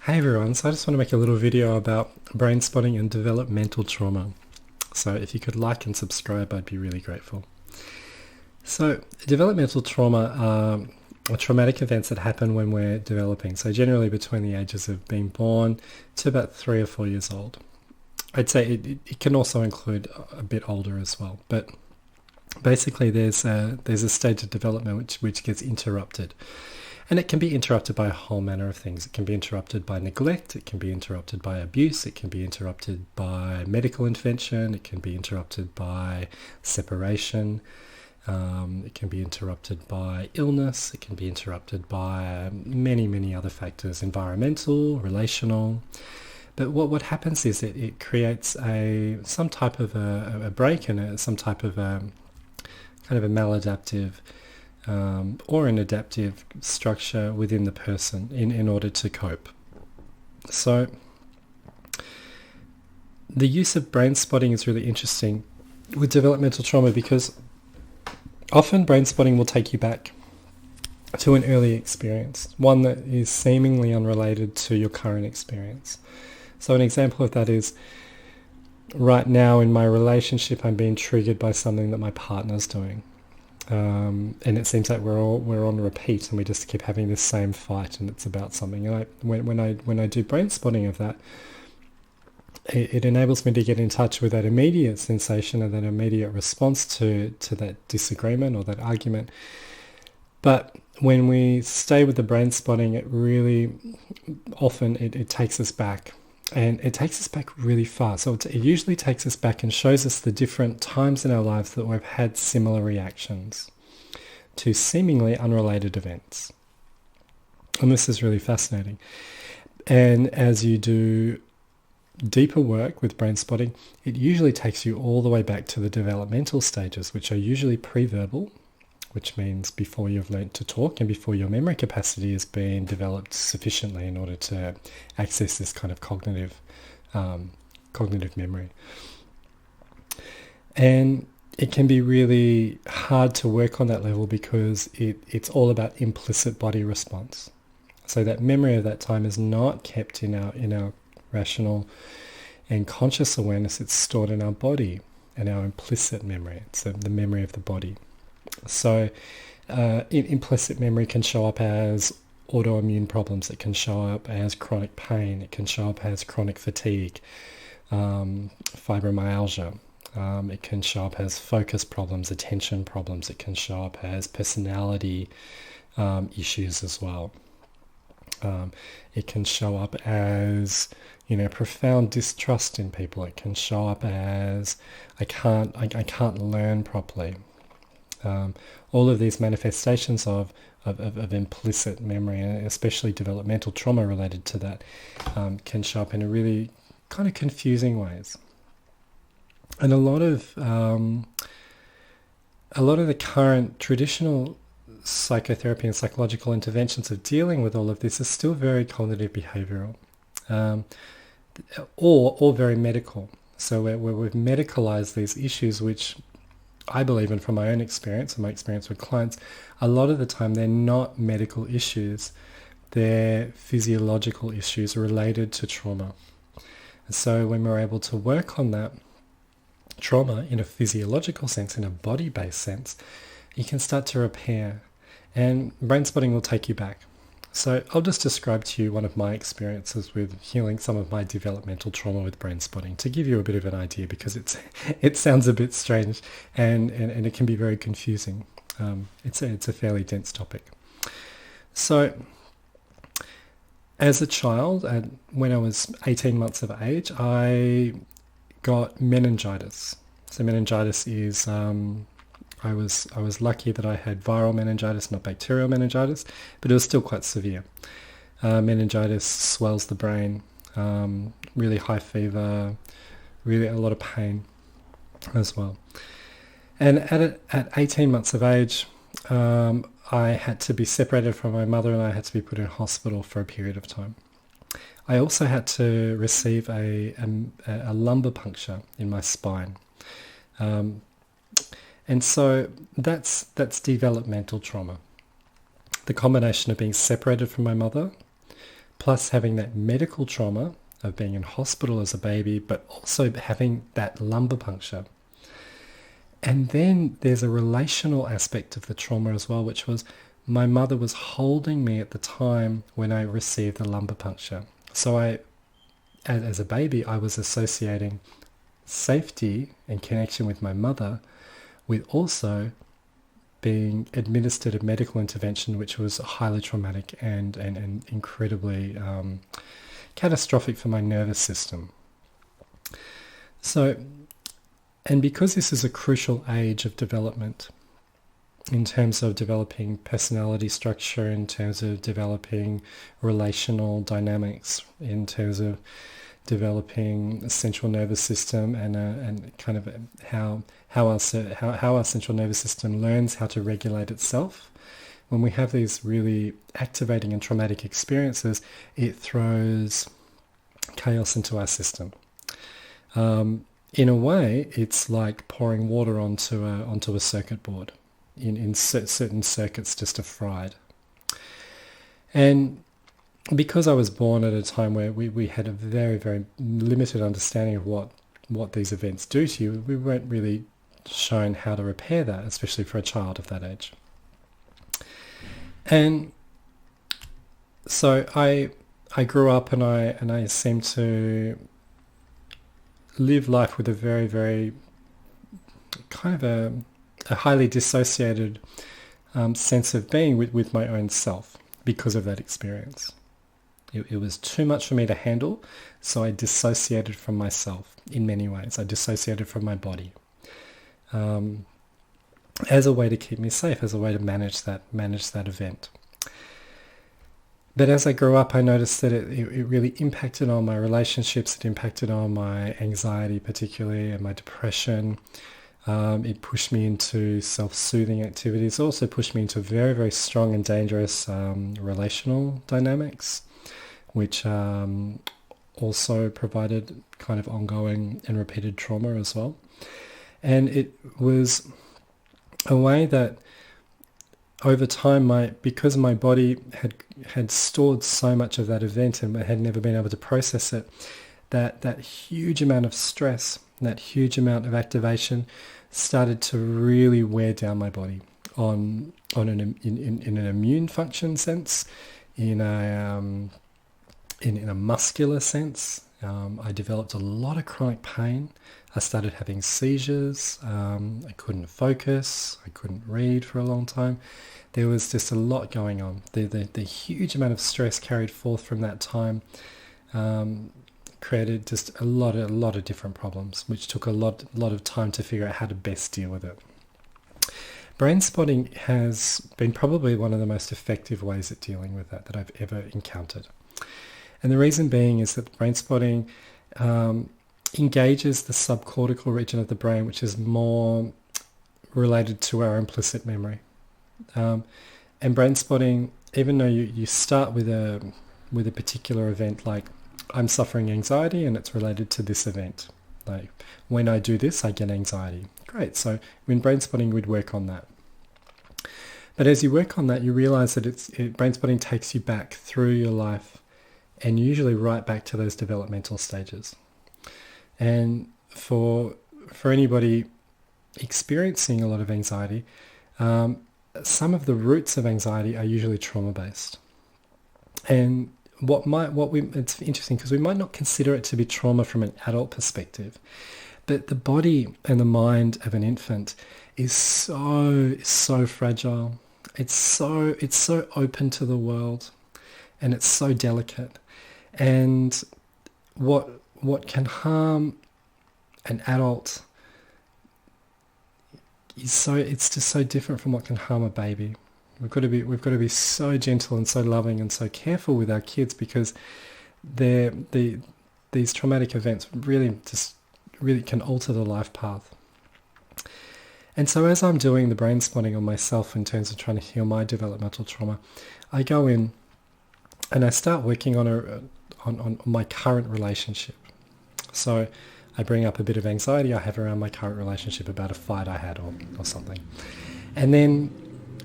Hey everyone, so I just want to make a little video about brain spotting and developmental trauma. So if you could like and subscribe, I'd be really grateful. So developmental trauma are traumatic events that happen when we're developing. So generally between the ages of being born to about 3 or 4 years old. I'd say it can also include a bit older as well. But basically there's a stage of development which gets interrupted. And it can be interrupted by a whole manner of things. It can be interrupted by neglect, it can be interrupted by abuse, it can be interrupted by medical intervention, it can be interrupted by separation, it can be interrupted by illness, it can be interrupted by many other factors, environmental, relational. But what happens is it creates some type of a break and some type of kind of a maladaptive or an adaptive structure within the person in order to cope. So the use of brain spotting is really interesting with developmental trauma because often brain spotting will take you back to an early experience, one that is seemingly unrelated to your current experience. So an example of that is right now in my relationship I'm being triggered by something that my partner's doing. And it seems like we're on repeat, and we just keep having this same fight, and it's about something. And when I do brain spotting of that, it enables me to get in touch with that immediate sensation and that immediate response to that disagreement or that argument. But when we stay with the brain spotting, it really often it takes us back. And it takes us back really far. So it usually takes us back and shows us the different times in our lives that we've had similar reactions to seemingly unrelated events. And this is really fascinating. And as you do deeper work with brain spotting, it usually takes you all the way back to the developmental stages, which are usually pre-verbal, which means before you've learnt to talk and before your memory capacity has been developed sufficiently in order to access this kind of cognitive memory. And it can be really hard to work on that level because it's all about implicit body response. So that memory of that time is not kept in our rational and conscious awareness. It's stored in our body and our implicit memory. It's the memory of the body. So implicit memory can show up as autoimmune problems. It can show up as chronic pain. It can show up as chronic fatigue, fibromyalgia. It can show up as focus problems, attention problems. It can show up as personality issues as well. It can show up as profound distrust in people. It can show up as I can't learn properly. All of these manifestations of implicit memory, and especially developmental trauma related to that, can show up in a really kind of confusing ways. And a lot of the current traditional psychotherapy and psychological interventions of dealing with all of this is still very cognitive behavioral, or very medical. So we've medicalized these issues, which I believe, and from my own experience and my experience with clients, a lot of the time they're not medical issues, they're physiological issues related to trauma. And so when we're able to work on that trauma in a physiological sense, in a body-based sense, you can start to repair. And brain spotting will take you back. So I'll just describe to you one of my experiences with healing some of my developmental trauma with brain spotting to give you a bit of an idea, because it sounds a bit strange and it can be very confusing. It's a fairly dense topic. So as a child, when I was 18 months of age, I got meningitis. So meningitis is I was lucky that I had viral meningitis, not bacterial meningitis, but it was still quite severe. Meningitis swells the brain, really high fever, really a lot of pain as well. And at 18 months of age, I had to be separated from my mother and I had to be put in hospital for a period of time. I also had to receive a lumbar puncture in my spine. And so that's developmental trauma. The combination of being separated from my mother, plus having that medical trauma of being in hospital as a baby, but also having that lumbar puncture. And then there's a relational aspect of the trauma as well, which was my mother was holding me at the time when I received the lumbar puncture. So as a baby, I was associating safety and connection with my mother with also being administered a medical intervention which was highly traumatic and incredibly catastrophic for my nervous system. So, and because this is a crucial age of development in terms of developing personality structure, in terms of developing relational dynamics, in terms of developing a central nervous system and kind of how our central nervous system learns how to regulate itself. When we have these really activating and traumatic experiences, it throws chaos into our system. In a way, it's like pouring water onto a circuit board. In certain circuits just are fried. And because I was born at a time where we had a very, very limited understanding of what these events do to you, we weren't really shown how to repair that, especially for a child of that age. And so I grew up and I seemed to live life with a very, very kind of a highly dissociated sense of being with my own self because of that experience. It was too much for me to handle, so I dissociated from myself in many ways. I dissociated from my body as a way to keep me safe, as a way to manage that event. But as I grew up, I noticed that it really impacted on my relationships. It impacted on my anxiety, particularly, and my depression. It pushed me into self-soothing activities. It also pushed me into very, very strong and dangerous relational dynamics, which also provided kind of ongoing and repeated trauma as well. And it was a way that over time, because my body had stored so much of that event and had never been able to process it, that huge amount of stress, that huge amount of activation started to really wear down my body in an immune function sense, in a muscular sense. I developed a lot of chronic pain. I started having seizures. I couldn't focus. I couldn't read for a long time. There was just a lot going on. The huge amount of stress carried forth from that time created just a lot of different problems, which took a lot of time to figure out how to best deal with it. Brainspotting has been probably one of the most effective ways at dealing with that I've ever encountered. And the reason being is that Brainspotting engages the subcortical region of the brain, which is more related to our implicit memory. And Brainspotting, even though you start with a particular event, like I'm suffering anxiety and it's related to this event. Like when I do this, I get anxiety. Great. So in Brainspotting, we'd work on that. But as you work on that, you realize that Brainspotting takes you back through your life and usually right back to those developmental stages. And for anybody experiencing a lot of anxiety, some of the roots of anxiety are usually trauma-based. And it's interesting because we might not consider it to be trauma from an adult perspective, but the body and the mind of an infant is so fragile. It's so open to the world, and it's so delicate. And what can harm an adult it's just so different from what can harm a baby. We've got to be so gentle and so loving and so careful with our kids because these traumatic events really can alter the life path. And so as I'm doing the Brainspotting on myself in terms of trying to heal my developmental trauma, I go in and I start working on my current relationship. So I bring up a bit of anxiety I have around my current relationship about a fight I had or something. And then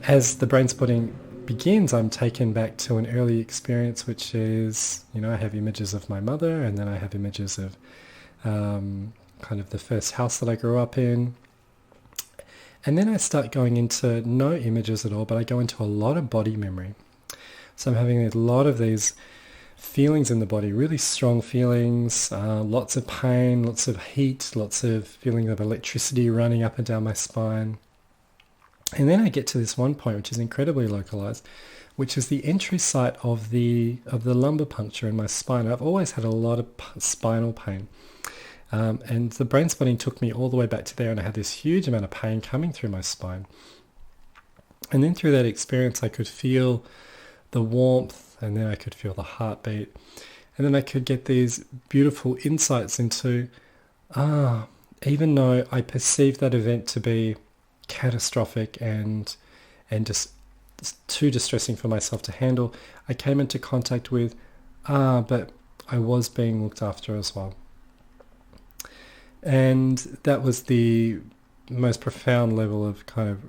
as the Brainspotting begins, I'm taken back to an early experience, which is, I have images of my mother, and then I have images of kind of the first house that I grew up in. And then I start going into no images at all, but I go into a lot of body memory. So I'm having a lot of these feelings in the body, really strong feelings, lots of pain, lots of heat, lots of feeling of electricity running up and down my spine. And then I get to this one point, which is incredibly localized, which is the entry site of the lumbar puncture in my spine. I've always had a lot of spinal pain. And the brain spotting took me all the way back to there, and I had this huge amount of pain coming through my spine. And then through that experience, I could feel the warmth, and then I could feel the heartbeat. And then I could get these beautiful insights into, even though I perceived that event to be catastrophic and just too distressing for myself to handle, I came into contact with, but I was being looked after as well. And that was the most profound level of kind of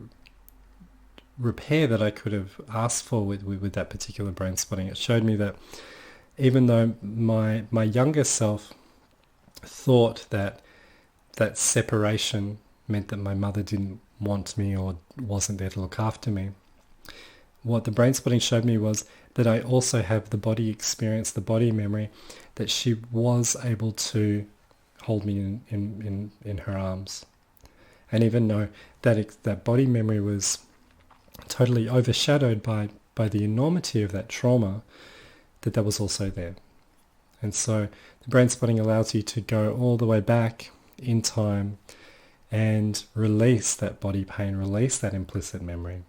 repair that I could have asked for with that particular brain spotting. It showed me that even though my younger self thought that separation meant that my mother didn't want me or wasn't there to look after me, what the brain spotting showed me was that I also have the body experience, the body memory, that she was able to hold me in her arms. And even though that body memory was totally overshadowed by the enormity of that trauma, that was also there. And so the brain spotting allows you to go all the way back in time and release that body pain, release that implicit memory,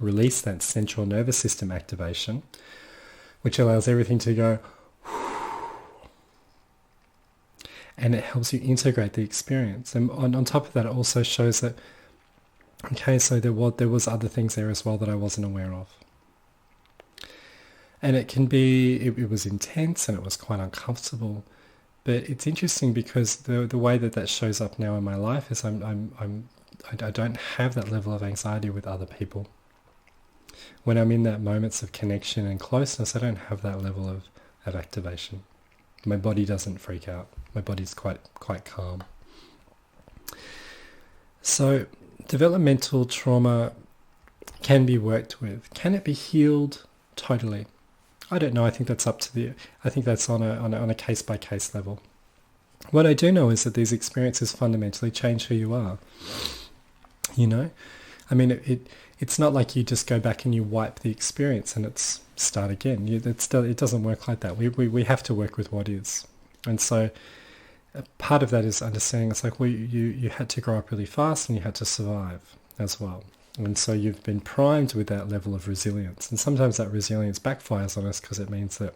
release that central nervous system activation, which allows everything to go. And it helps you integrate the experience. And on top of that, it also shows that, okay, so there was other things there as well that I wasn't aware of. And it can be, it was intense and it was quite uncomfortable. But it's interesting because the way that shows up now in my life is I don't have that level of anxiety with other people. When I'm in that moments of connection and closeness, I don't have that level of activation. My body doesn't freak out. My body's quite calm. So developmental trauma can be worked with. Can it be healed? Totally. I don't know. I think that's I think that's on a case by case level. What I do know is that these experiences fundamentally change who you are. I mean, it's not like you just go back and you wipe the experience and it's start again. It doesn't work like that. We have to work with what is. And so part of that is understanding it's like, you had to grow up really fast and you had to survive as well. And so you've been primed with that level of resilience. And sometimes that resilience backfires on us because it means that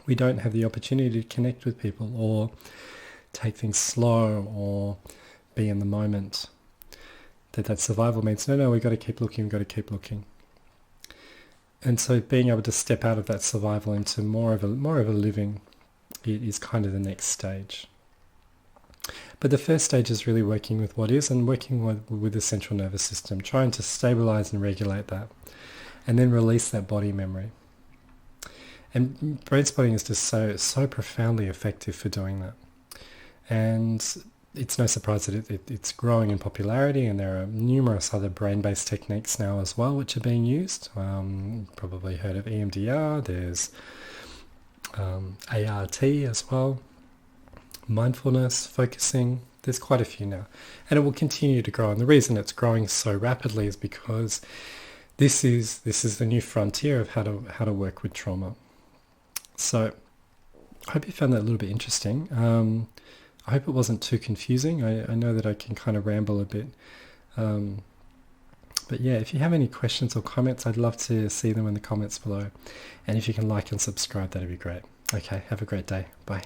we don't have the opportunity to connect with people or take things slow or be in the moment. That survival means, no, we've got to keep looking, And so being able to step out of that survival into more of a living is kind of the next stage. But the first stage is really working with what is and working with the central nervous system, trying to stabilize and regulate that, and then release that body memory. And brain spotting is just so profoundly effective for doing that. And it's no surprise that it's growing in popularity, and there are numerous other brain-based techniques now as well which are being used. Probably heard of EMDR. There's ART as well. Mindfulness, focusing. There's quite a few now, and it will continue to grow. And the reason it's growing so rapidly is because this is the new frontier of how to work with trauma. So I hope you found that a little bit interesting. I hope it wasn't too confusing. I know that I can kind of ramble a bit. But yeah, if you have any questions or comments, I'd love to see them in the comments below. And if you can like and subscribe, that'd be great. Okay, have a great day. Bye.